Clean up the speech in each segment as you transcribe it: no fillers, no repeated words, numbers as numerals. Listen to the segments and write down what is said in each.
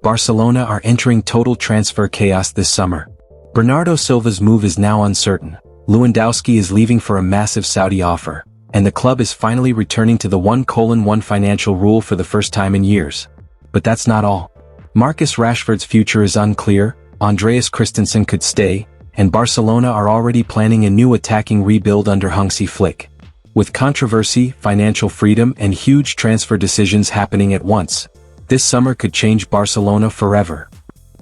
Barcelona are entering total transfer chaos this summer. Bernardo Silva's move is now uncertain. Lewandowski is leaving for a massive Saudi offer, and the club is finally returning to the 1:1 financial rule for the first time in years. But that's not all. Marcus Rashford's future is unclear, Andreas Christensen could stay, and Barcelona are already planning a new attacking rebuild under Hansi Flick. With controversy, financial freedom, and huge transfer decisions happening at once, this summer could change Barcelona forever.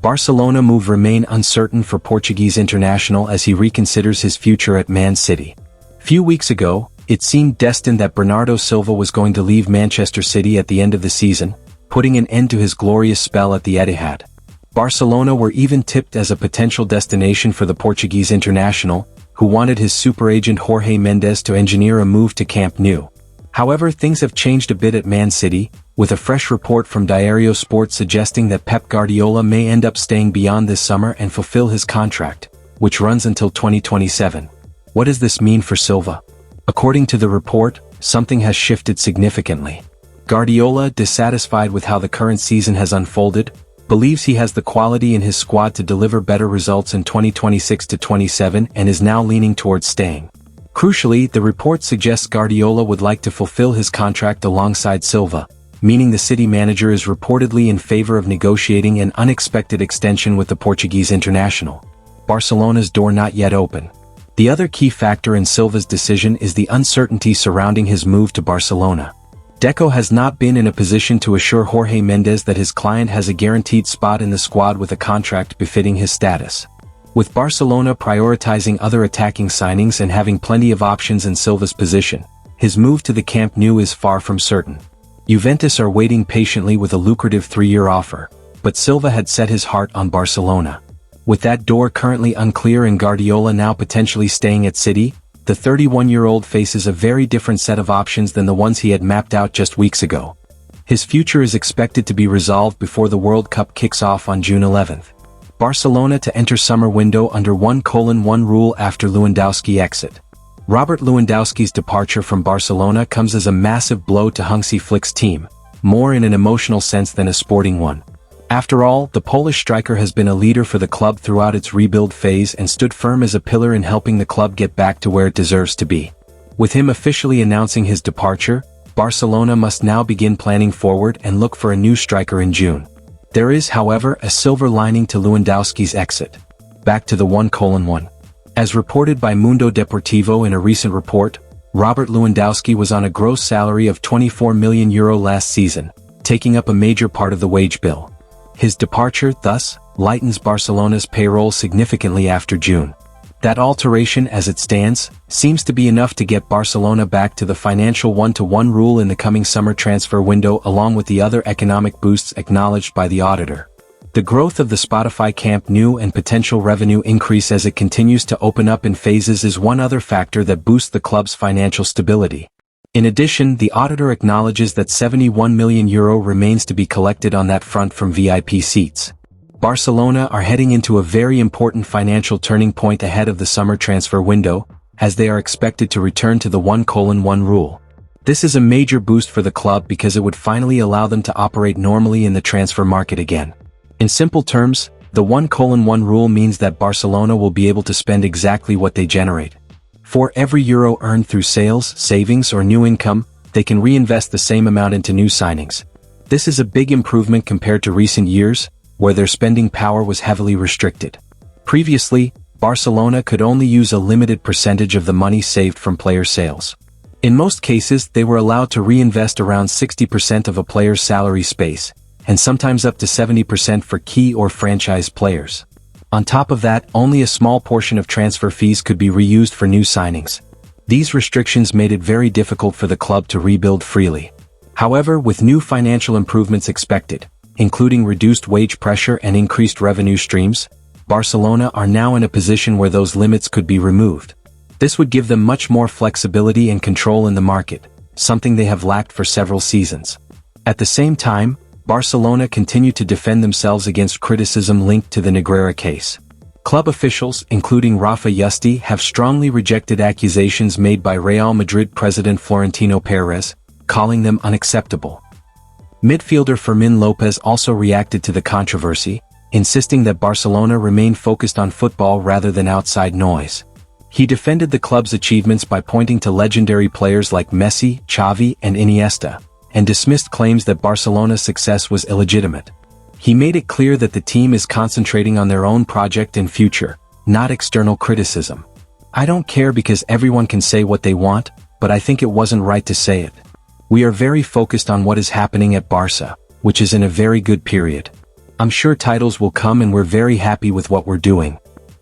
Barcelona move remain uncertain for Portuguese international as he reconsiders his future at Man City. Few weeks ago, it seemed destined that Bernardo Silva was going to leave Manchester City at the end of the season, putting an end to his glorious spell at the Etihad. Barcelona were even tipped as a potential destination for the Portuguese international, who wanted his super agent Jorge Mendes to engineer a move to Camp Nou. However, things have changed a bit at Man City, with a fresh report from Diario Sport suggesting that Pep Guardiola may end up staying beyond this summer and fulfill his contract, which runs until 2027. What does this mean for Silva? According to the report, something has shifted significantly. Guardiola, dissatisfied with how the current season has unfolded, believes he has the quality in his squad to deliver better results in 2026-27 and is now leaning towards staying. Crucially, the report suggests Guardiola would like to fulfill his contract alongside Silva, meaning the City manager is reportedly in favor of negotiating an unexpected extension with the Portuguese international. Barcelona's door not yet open. The other key factor in Silva's decision is the uncertainty surrounding his move to Barcelona. Deco has not been in a position to assure Jorge Mendes that his client has a guaranteed spot in the squad with a contract befitting his status. With Barcelona prioritizing other attacking signings and having plenty of options in Silva's position, his move to the Camp Nou is far from certain. Juventus are waiting patiently with a lucrative 3-year offer, but Silva had set his heart on Barcelona. With that door currently unclear and Guardiola now potentially staying at City, the 31-year-old faces a very different set of options than the ones he had mapped out just weeks ago. His future is expected to be resolved before the World Cup kicks off on June 11th. Barcelona to enter summer window under 1:1 rule after Lewandowski exit. Robert Lewandowski's departure from Barcelona comes as a massive blow to Hansi Flick's team, more in an emotional sense than a sporting one. After all, the Polish striker has been a leader for the club throughout its rebuild phase and stood firm as a pillar in helping the club get back to where it deserves to be. With him officially announcing his departure, Barcelona must now begin planning forward and look for a new striker in June. There is, however, a silver lining to Lewandowski's exit. Back to the 1:1. As reported by Mundo Deportivo in a recent report, Robert Lewandowski was on a gross salary of €24 million last season, taking up a major part of the wage bill. His departure, thus, lightens Barcelona's payroll significantly after June. That alteration, as it stands, seems to be enough to get Barcelona back to the financial 1:1 rule in the coming summer transfer window along with the other economic boosts acknowledged by the auditor. The growth of the Spotify Camp Nou and potential revenue increase as it continues to open up in phases is one other factor that boosts the club's financial stability. In addition, the auditor acknowledges that €71 million remains to be collected on that front from VIP seats. Barcelona are heading into a very important financial turning point ahead of the summer transfer window, as they are expected to return to the 1:1 rule. This is a major boost for the club because it would finally allow them to operate normally in the transfer market again. In simple terms, the 1:1 rule means that Barcelona will be able to spend exactly what they generate. For every euro earned through sales, savings, or new income, they can reinvest the same amount into new signings. This is a big improvement compared to recent years, where their spending power was heavily restricted. Previously, Barcelona could only use a limited percentage of the money saved from player sales. In most cases, they were allowed to reinvest around 60% of a player's salary space, and sometimes up to 70% for key or franchise players. On top of that, only a small portion of transfer fees could be reused for new signings. These restrictions made it very difficult for the club to rebuild freely. However, with new financial improvements expected, including reduced wage pressure and increased revenue streams, Barcelona are now in a position where those limits could be removed. This would give them much more flexibility and control in the market, something they have lacked for several seasons. At the same time, Barcelona continue to defend themselves against criticism linked to the Negreira case. Club officials, including Rafa Yuste, have strongly rejected accusations made by Real Madrid president Florentino Perez, calling them unacceptable. Midfielder Fermin Lopez also reacted to the controversy, insisting that Barcelona remain focused on football rather than outside noise. He defended the club's achievements by pointing to legendary players like Messi, Xavi, and Iniesta, and dismissed claims that Barcelona's success was illegitimate. He made it clear that the team is concentrating on their own project and future, not external criticism. I don't care because everyone can say what they want, but I think it wasn't right to say it. We are very focused on what is happening at Barca, which is in a very good period. I'm sure titles will come and we're very happy with what we're doing.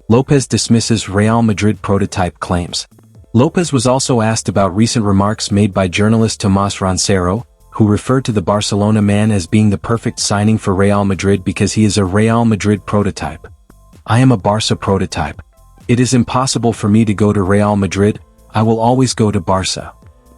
Lopez dismisses Real Madrid prototype claims. Lopez was also asked about recent remarks made by journalist Tomás Roncero, who referred to the Barcelona man as being the perfect signing for Real Madrid because he is a Real Madrid prototype. I am a Barca prototype. It is impossible for me to go to Real Madrid, I will always go to Barca.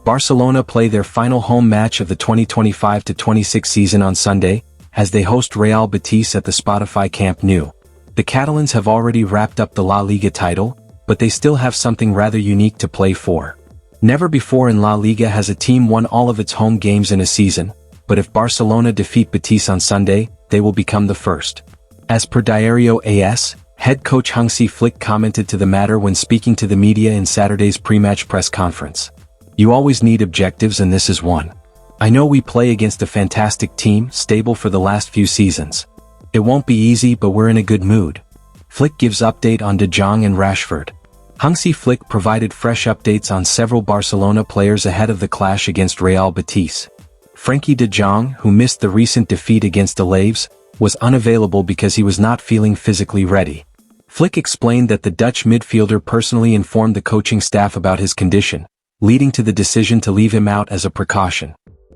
Barcelona play their final home match of the 2025-26 season on Sunday, as they host Real Betis at the Spotify Camp Nou. The Catalans have already wrapped up the La Liga title, but they still have something rather unique to play for. Never before in La Liga has a team won all of its home games in a season, but if Barcelona defeat Betis on Sunday, they will become the first. As per Diario AS, head coach Hansi Flick commented to the matter when speaking to the media in Saturday's pre-match press conference. You always need objectives and this is one. I know we play against a fantastic team, stable for the last few seasons. It won't be easy but we're in a good mood. Flick gives update on De Jong and Rashford. Hansi Flick provided fresh updates on several Barcelona players ahead of the clash against Real Betis. Frenkie de Jong, who missed the recent defeat against Alaves, was unavailable because he was not feeling physically ready. Flick explained that the Dutch midfielder personally informed the coaching staff about his condition, leading to the decision to leave him out as a precaution.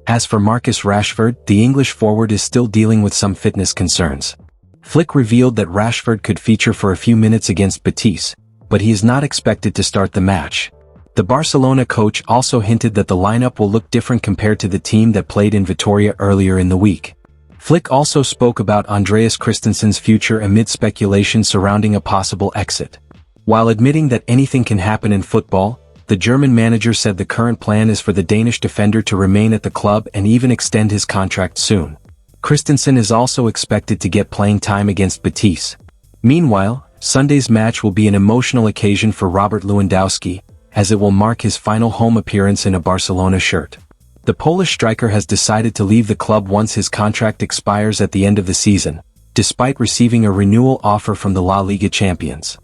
As for Marcus Rashford, the English forward is still dealing with some fitness concerns. Flick revealed that Rashford could feature for a few minutes against Betis, but he is not expected to start the match. The Barcelona coach also hinted that the lineup will look different compared to the team that played in Vitoria earlier in the week. Flick also spoke about Andreas Christensen's future amid speculation surrounding a possible exit. While admitting that anything can happen in football, the German manager said the current plan is for the Danish defender to remain at the club and even extend his contract soon. Christensen is also expected to get playing time against Betis. Meanwhile, Sunday's match will be an emotional occasion for Robert Lewandowski, as it will mark his final home appearance in a Barcelona shirt. The Polish striker has decided to leave the club once his contract expires at the end of the season, despite receiving a renewal offer from the La Liga champions.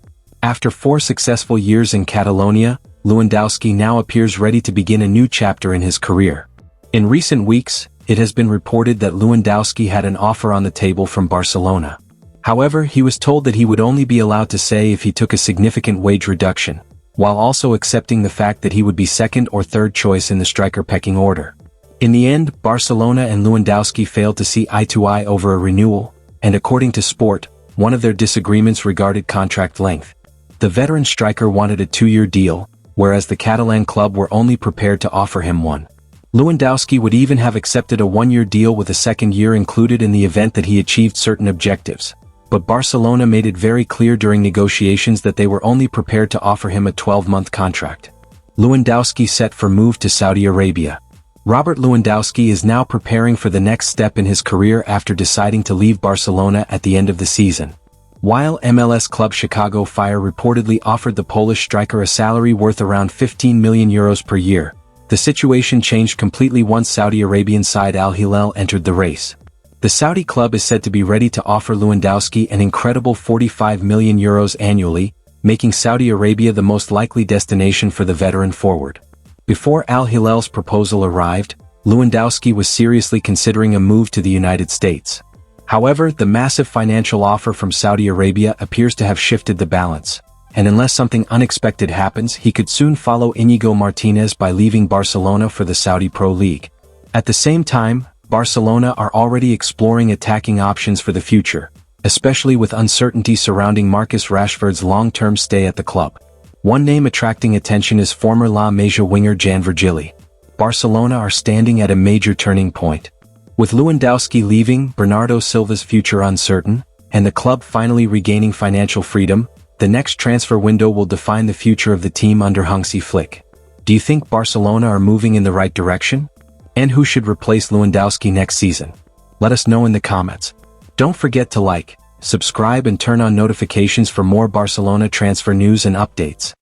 After 4 successful years in Catalonia, Lewandowski now appears ready to begin a new chapter in his career. In recent weeks, it has been reported that Lewandowski had an offer on the table from Barcelona. However, he was told that he would only be allowed to say if he took a significant wage reduction, while also accepting the fact that he would be second or third choice in the striker pecking order. In the end, Barcelona and Lewandowski failed to see eye to eye over a renewal, and according to Sport, one of their disagreements regarded contract length. The veteran striker wanted a 2-year deal, whereas the Catalan club were only prepared to offer him one. Lewandowski would even have accepted a 1-year deal with a second year included in the event that he achieved certain objectives, but Barcelona made it very clear during negotiations that they were only prepared to offer him a 12-month contract. Lewandowski set for move to Saudi Arabia. Robert Lewandowski is now preparing for the next step in his career after deciding to leave Barcelona at the end of the season. While MLS club Chicago Fire reportedly offered the Polish striker a salary worth around €15 million per year, the situation changed completely once Saudi Arabian side Al Hilal entered the race. The Saudi club is said to be ready to offer Lewandowski an incredible €45 million annually, making Saudi Arabia the most likely destination for the veteran forward. Before Al Hilal's proposal arrived, Lewandowski was seriously considering a move to the United States. However, the massive financial offer from Saudi Arabia appears to have shifted the balance, and unless something unexpected happens, he could soon follow Íñigo Martínez by leaving Barcelona for the Saudi Pro League. At the same time, Barcelona are already exploring attacking options for the future, especially with uncertainty surrounding Marcus Rashford's long-term stay at the club. One name attracting attention is former La Masia winger Jan Virgili. Barcelona are standing at a major turning point. With Lewandowski leaving, Bernardo Silva's future uncertain, and the club finally regaining financial freedom, the next transfer window will define the future of the team under Hansi Flick. Do you think Barcelona are moving in the right direction? And who should replace Lewandowski next season? Let us know in the comments. Don't forget to like, subscribe and turn on notifications for more Barcelona transfer news and updates.